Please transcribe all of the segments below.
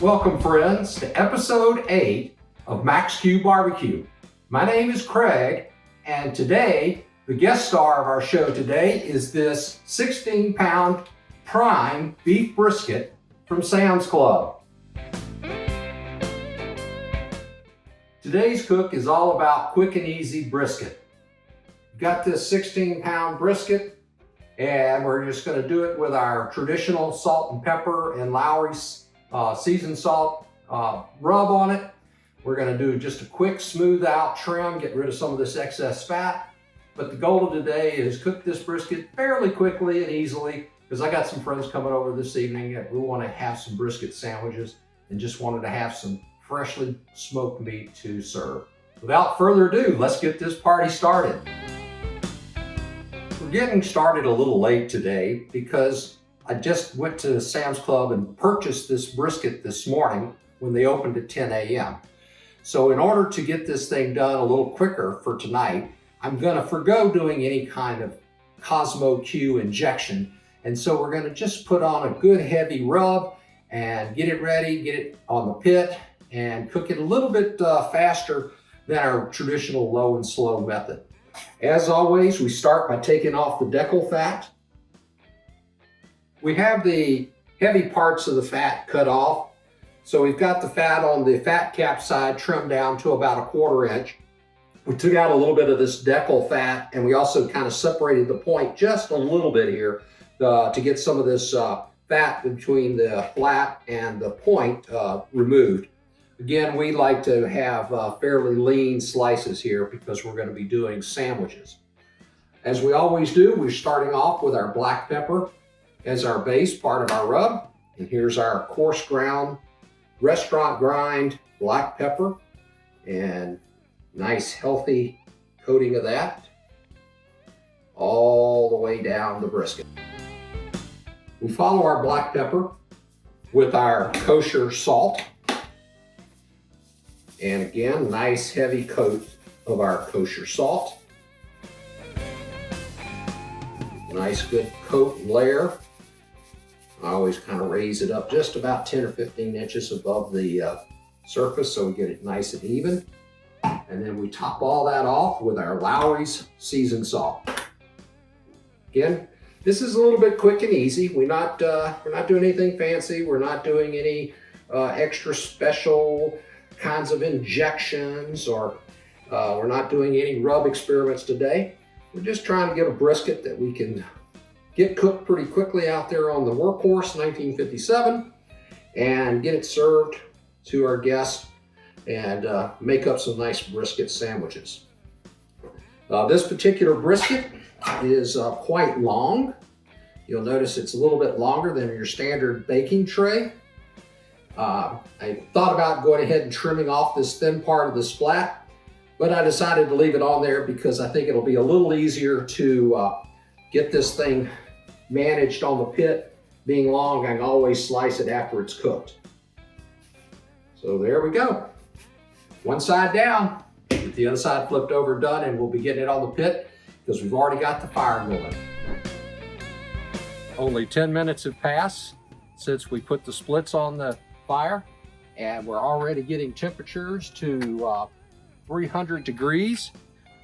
Welcome friends to episode 8 of Max Q Barbecue. My name is Craig, and today the guest star of our show today is this 16-pound prime beef brisket from Sam's Club. Today's cook is all about quick and easy brisket. Got this 16-pound brisket, and we're just going to do it with our traditional salt and pepper and Lowry's seasoned salt rub on it. We're going to do just a quick smooth out trim, get rid of some of this excess fat. But the goal of today is cook this brisket fairly quickly and easily, because I got some friends coming over this evening and we want to have some brisket sandwiches and just wanted to have some freshly smoked meat to serve. Without further ado, let's get this party started. We're getting started a little late today because I just went to Sam's Club and purchased this brisket this morning when they opened at 10 a.m. So in order to get this thing done a little quicker for tonight, I'm gonna forgo doing any kind of Cosmo Q injection. And so we're gonna just put on a good heavy rub and get it ready, get it on the pit, and cook it a little bit faster than our traditional low and slow method. As always, we start by taking off the decal fat. We have the heavy parts of the fat cut off. So we've got the fat on the fat cap side trimmed down to about 1/4 inch. We took out a little bit of this decal fat, and we also kind of separated the point just a little bit here to get some of this fat between the flat and the point removed. Again, we like to have fairly lean slices here because we're going to be doing sandwiches. As we always do, we're starting off with our black pepper as our base part of our rub. And here's our coarse ground, restaurant grind black pepper, and nice healthy coating of that all the way down the brisket. We follow our black pepper with our kosher salt. And again, nice heavy coat of our kosher salt. Nice good coat and layer. I always kind of raise it up just about 10 or 15 inches above the surface so we get it nice and even. And then we top all that off with our Lowry's seasoned salt. Again, this is a little bit quick and easy. We're not doing anything fancy. We're not doing any extra special kinds of injections, or we're not doing any rub experiments today. We're just trying to get a brisket that we can get cooked pretty quickly out there on the Workhorse 1957 and get it served to our guests and make up some nice brisket sandwiches. This particular brisket is quite long. You'll notice it's a little bit longer than your standard baking tray. I thought about going ahead and trimming off this thin part of the splat, but I decided to leave it on there because I think it'll be a little easier to get this thing managed on the pit. Being long, I can always slice it after it's cooked. So there we go. One side down, get the other side flipped over and done, and we'll be getting it on the pit because we've already got the fire going. Only 10 minutes have passed since we put the splits on the fire, and we're already getting temperatures to 300 degrees.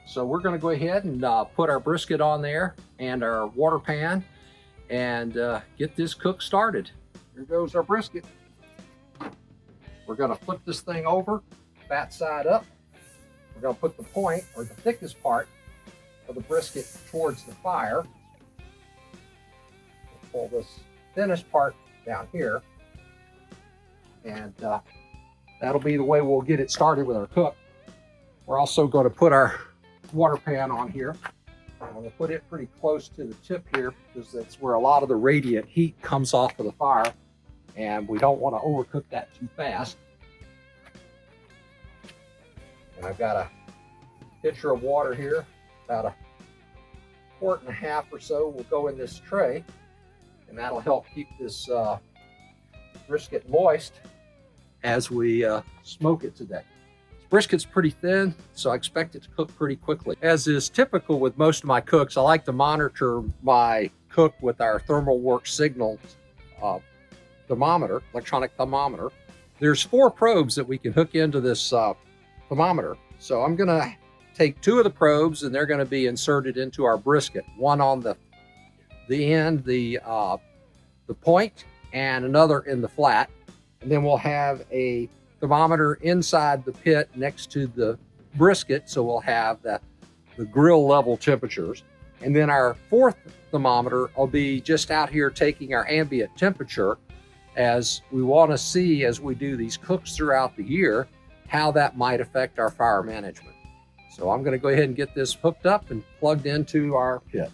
So we're going to go ahead and put our brisket on there and our water pan and get this cook started. Here goes our brisket. We're going to flip this thing over, fat side up. We're going to put the point, or the thickest part of the brisket, towards the fire. We'll pull this thinnest part down here, and that'll be the way we'll get it started with our cook. We're also going to put our water pan on here. I'm going to put it pretty close to the tip here because that's where a lot of the radiant heat comes off of the fire, and we don't want to overcook that too fast. And I've got a pitcher of water here, about 1.5 quart or so will go in this tray, and that'll help keep this brisket moist as we smoke it today. Brisket's pretty thin, so I expect it to cook pretty quickly. As is typical with most of my cooks, I like to monitor my cook with our Thermal Work Signal thermometer, electronic thermometer. there's 4 probes that we can hook into this thermometer. So I'm gonna take 2 of the probes, and they're gonna be inserted into our brisket. One on the end, the point, and another in the flat. And then we'll have a thermometer inside the pit next to the brisket, so we'll have the grill level temperatures. And then our 4th thermometer will be just out here taking our ambient temperature, as we want to see, as we do these cooks throughout the year, how that might affect our fire management. So I'm going to go ahead and get this hooked up and plugged into our pit.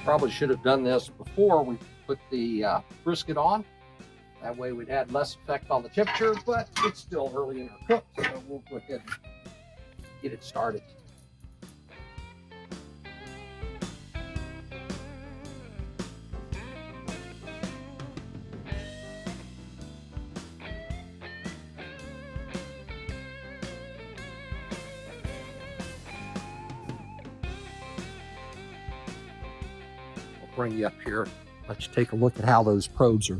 Probably should have done this before we put the brisket on. That way we'd had less effect on the temperature, but it's still early in our cook, so we'll go ahead and get it started. Bring you up here, let you take a look at how those probes are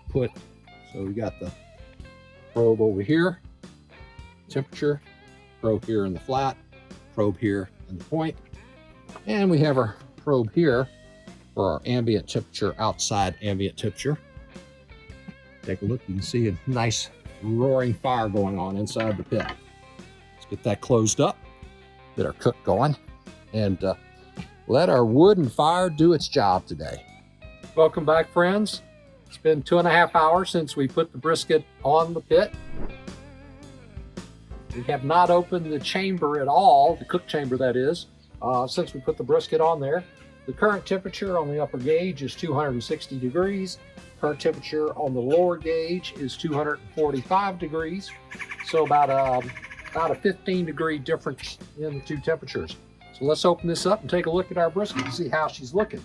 put. So we got the probe over here, temperature, probe here in the flat, probe here in the point, and we have our probe here for our ambient temperature, outside ambient temperature. Take a look, you can see a nice roaring fire going on inside the pit. Let's get that closed up, get our cook going, and let our wood and fire do its job today. Welcome back, friends. It's been 2.5 hours since we put the brisket on the pit. We have not opened the chamber at all, the cook chamber that is, since we put the brisket on there. The current temperature on the upper gauge is 260 degrees. Current temperature on the lower gauge is 245 degrees. So about a 15 degree difference in the 2 temperatures. So let's open this up and take a look at our brisket and see how she's looking.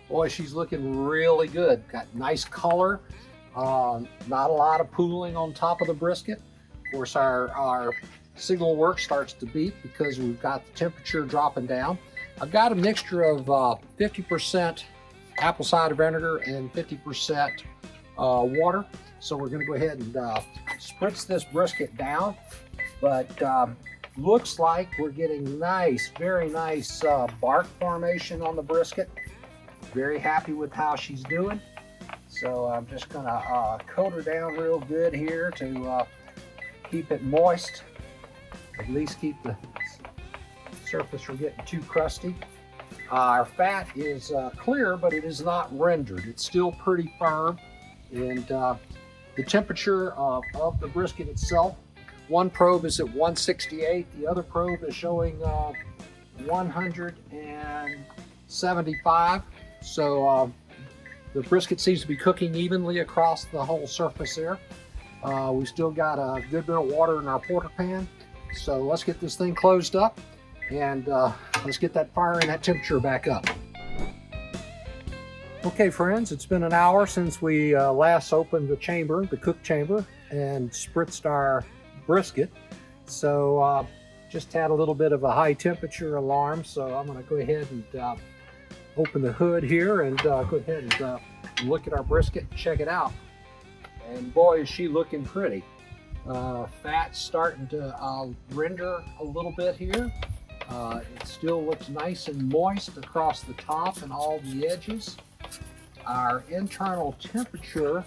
Boy, she's looking really good. Got nice color, not a lot of pooling on top of the brisket. Of course, our signal work starts to beep because we've got the temperature dropping down. I've got a mixture of 50% apple cider vinegar and 50% water. So we're gonna go ahead and spritz this brisket down. But looks like we're getting nice, very nice bark formation on the brisket. Very happy with how she's doing. So I'm just gonna coat her down real good here to keep it moist. At least keep the surface from getting too crusty. Our fat is clear, but it is not rendered. It's still pretty firm. And the temperature of the brisket itself, one probe is at 168, the other probe is showing 175. So the brisket seems to be cooking evenly across the whole surface there. We still got a good bit of water in our porter pan. So let's get this thing closed up and let's get that fire and that temperature back up. Okay, friends, it's been an hour since we last opened the chamber, the cook chamber, and spritzed our brisket. So just had a little bit of a high temperature alarm, so I'm going to go ahead and open the hood here and go ahead and look at our brisket and check it out. And boy, is she looking pretty. Fat's starting to render a little bit here. It still looks nice and moist across the top and all the edges. Our internal temperature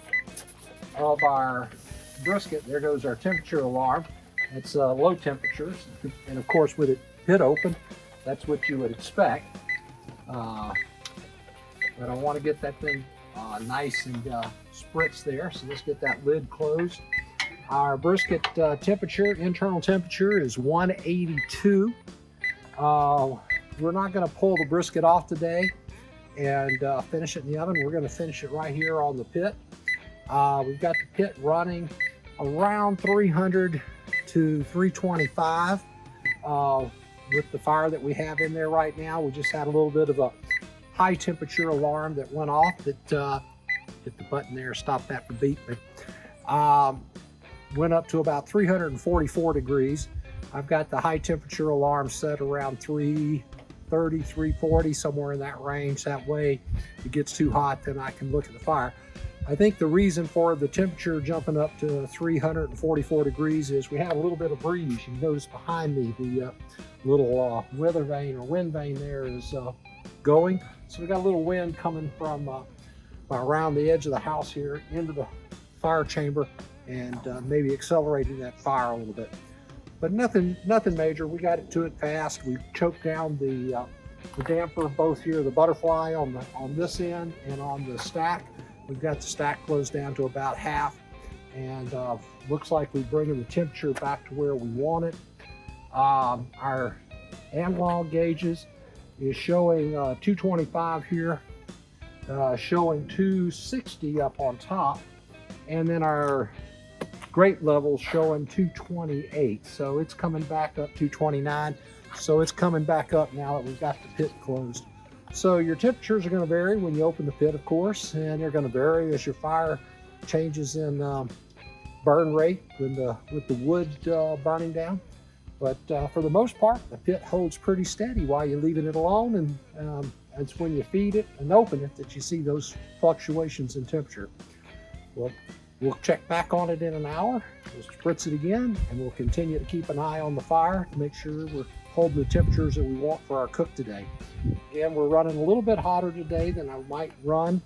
of our brisket, there goes our temperature alarm. It's low temperatures, and of course with it pit open, that's what you would expect. But I want to get that thing nice and spritzed there, so let's get that lid closed. Our brisket temperature, internal temperature, is 182. We're not going to pull the brisket off today and finish it in the oven. We're going to finish it right here on the pit. We've got the pit running around 300 to 325 with the fire that we have in there right now. We just had a little bit of a high temperature alarm that went off that hit the button there, stop that from beeping. went up to about 344 degrees. I've got the high temperature alarm set around 330, 340, somewhere in that range. That way if it gets too hot, then I can look at the fire. I think the reason for the temperature jumping up to 344 degrees is we have a little bit of breeze. You notice behind me the little weather vane or wind vane there is going. So we got a little wind coming from around the edge of the house here into the fire chamber and maybe accelerating that fire a little bit. But nothing major. We got it to it fast. We choked down the damper both here, the butterfly on this end and on the stack. We've got the stack closed down to about half, and looks like we're bringing the temperature back to where we want it. Our analog gauges is showing 225 here, showing 260 up on top, and then our grate level showing 228. So it's coming back up 229. So it's coming back up now that we've got the pit closed. So your temperatures are going to vary when you open the pit, of course, and they're going to vary as your fire changes in burn rate with the wood burning down. But for the most part, the pit holds pretty steady while you're leaving it alone, and it's when you feed it and open it that you see those fluctuations in temperature. Well, we'll check back on it in an hour, we'll spritz it again, and we'll continue to keep an eye on the fire to make sure we're holding the temperatures that we want for our cook today. Again, we're running a little bit hotter today than I might run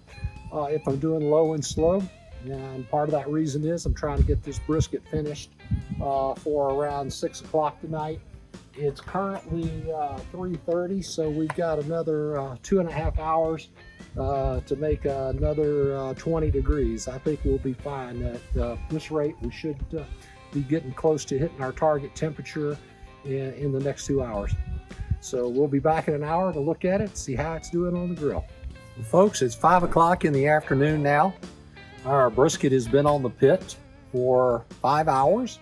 if I'm doing low and slow. And part of that reason is I'm trying to get this brisket finished for around 6 o'clock tonight. It's currently 3:30, so we've got another 2.5 hours to make another 20 degrees. I think we'll be fine. At this rate, we should be getting close to hitting our target temperature in the next 2 hours. So we'll be back in an hour to look at it, see how it's doing on the grill. Well, folks, it's 5 o'clock in the afternoon now. Our brisket has been on the pit for 5 hours.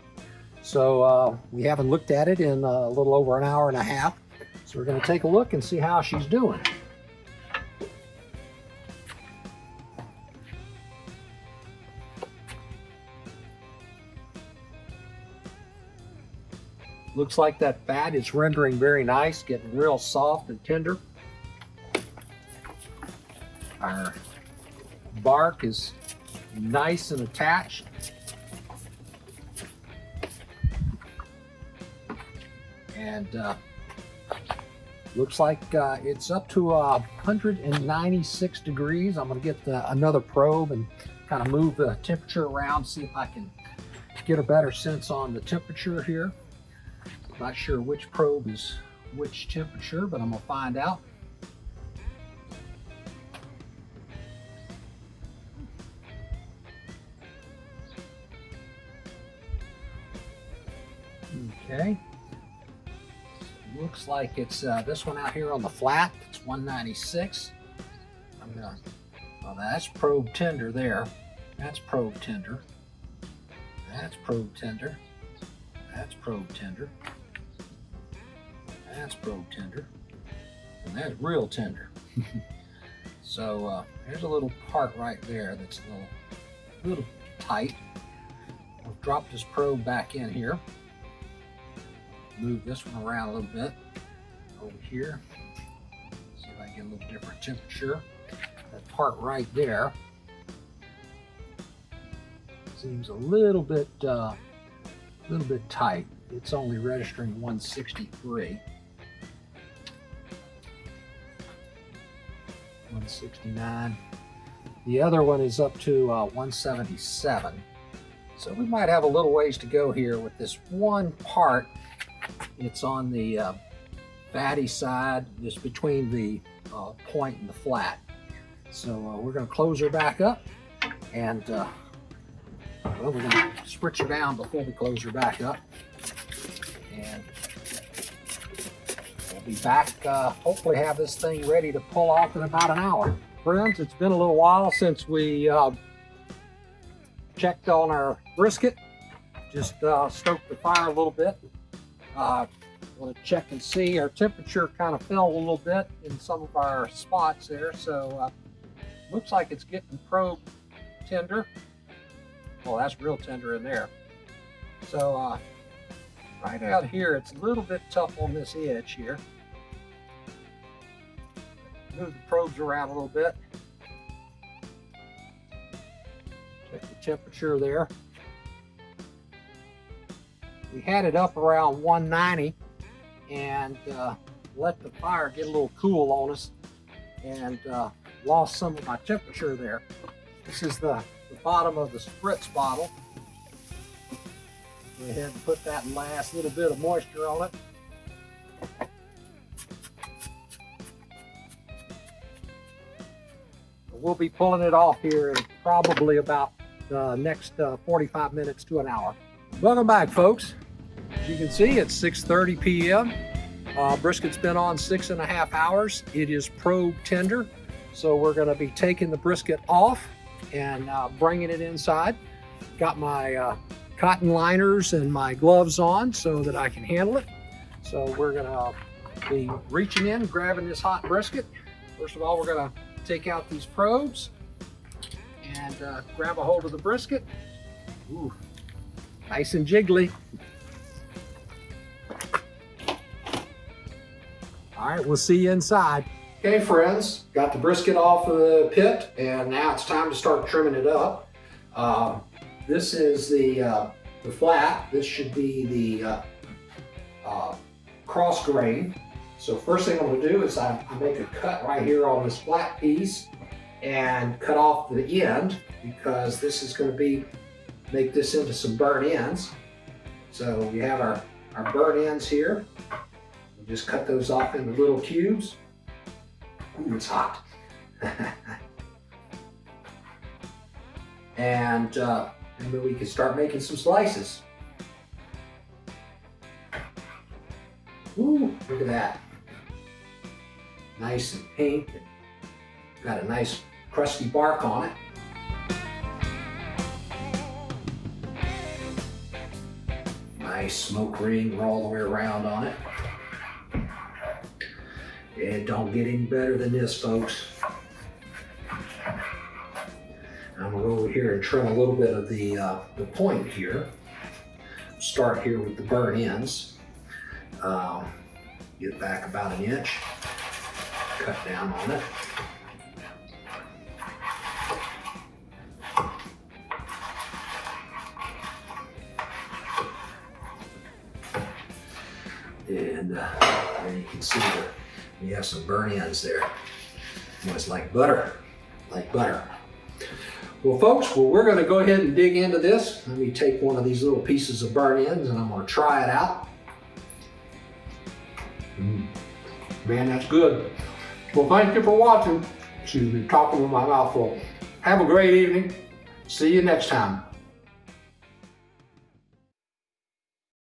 So we haven't looked at it in a little over an hour and a half. So we're going to take a look and see how she's doing. Looks like that fat is rendering very nice, getting real soft and tender. Our bark is nice and attached. And looks like it's up to 196 degrees. I'm going to get another probe and kind of move the temperature around, see if I can get a better sense on the temperature here. Not sure which probe is which temperature, but I'm going to find out. Okay. Looks like it's this one out here on the flat. It's 196. Well, that's probe tender there. That's probe tender. That's probe tender. That's probe tender. That's probe tender. And that's real tender. So there's a little part right there that's a little tight. We'll drop this probe back in here. Move this one around a little bit over here. See if I can get a little different temperature. That part right there seems a little bit tight. It's only registering 163. 169. The other one is up to 177. So we might have a little ways to go here with this one part. It's on the fatty side, just between the point and the flat. So we're going to close her back up, and well, we're going to spritz her down before we close her back up. And we'll be back, hopefully have this thing ready to pull off in about an hour. Friends, it's been a little while since we checked on our brisket. Just stoked the fire a little bit. Want to check and see. Our temperature kind of fell a little bit in some of our spots there, so looks like it's getting probe tender. Well, that's real tender in there. So right out here, it's a little bit tough on this edge here. Move the probes around a little bit. Check the temperature there. We had it up around 190 and let the fire get a little cool on us and lost some of my temperature there. This is the bottom of the spritz bottle. Go ahead and put that last little bit of moisture on it. We'll be pulling it off here in probably about the next 45 minutes to an hour. Welcome back, folks. As you can see, it's 6:30 p.m. Brisket's been on 6.5 hours. It is probe tender. So we're gonna be taking the brisket off and bringing it inside. Got my cotton liners and my gloves on so that I can handle it. So we're gonna be reaching in, grabbing this hot brisket. First of all, we're gonna take out these probes and grab a hold of the brisket. Ooh, nice and jiggly. All right, we'll see you inside. Okay, friends, got the brisket off of the pit, and now it's time to start trimming it up. This is the flat. This should be the cross grain. So first thing I'm going to do is I make a cut right here on this flat piece and cut off the end, because this is going to make this into some burnt ends. So we have our burnt ends here. We'll just cut those off into little cubes. Ooh, it's hot. And then we can start making some slices. Ooh, look at that. Nice and pink. Got a nice crusty bark on it. Nice smoke ring all the way around on it. It don't get any better than this, folks. I'm gonna go over here and trim a little bit of the point here. Start here with the burnt ends. Get back about an inch. Cut down on it. And you can see that we have some burnt ends there. It's like butter, like butter. Well, folks, we're going to go ahead and dig into this. Let me take one of these little pieces of burnt ends and I'm going to try it out. Man, that's good. Well, thank you for watching. Excuse me, talking with my mouth full. Have a great evening. See you next time.